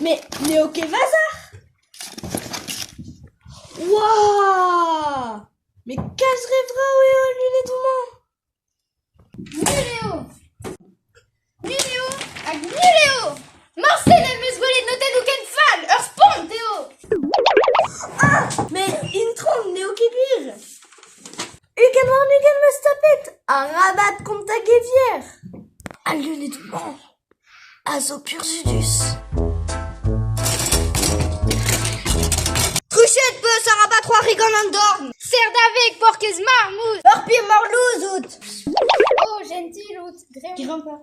Mais Néoké Vazar. Waouh. Mais quel rêvera où est luné douman. Nuléo Nuléo à Nuléo Marcel Elmes Gollet Noten ou Ken Fall Ur Spawn Théo. Ah. Mais Intron Néoké Guir. Uken war Nuken me stapet. Un rabat contre ta guévière. À luné douman. Azo Pursudus. Couchette peu, ça rabat 3 rigon Andorn. Serre d'avec, porquez marmouz. Orpier morlouz out. Oh, gentil out. Grimpa.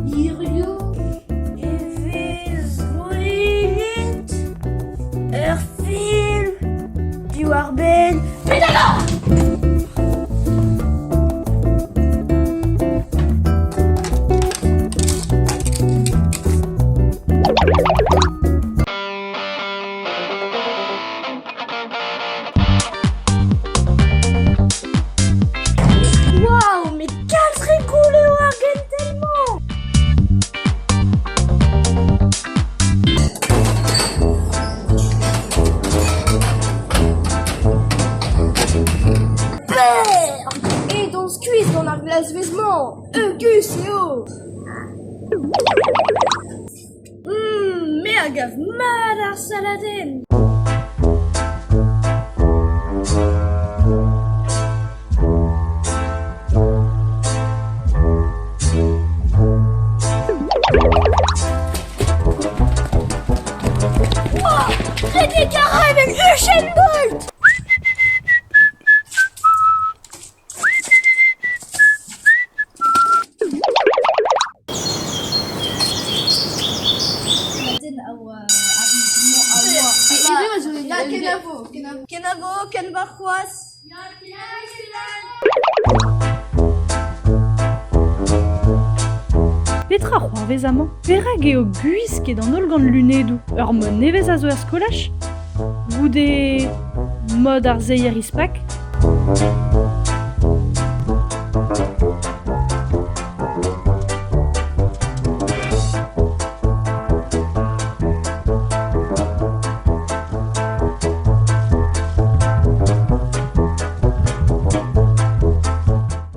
Irio. Evis. Volit. Erfil. Piwarben. Pédalo. Waouh, mais quel serait cool et Argen tellement. Père. Et dans ce cuisse dans la glace vaisement, Gus et oh. Mais agave madar saladen. René Cara avec Usain Bolt. Kenavo, Ken Barquas. Petra c'hoar vezamañ, perak eo guisk dans olgant lunedoù, ur mod nevez a zo er skolach? Goude mod ar zeier ispak?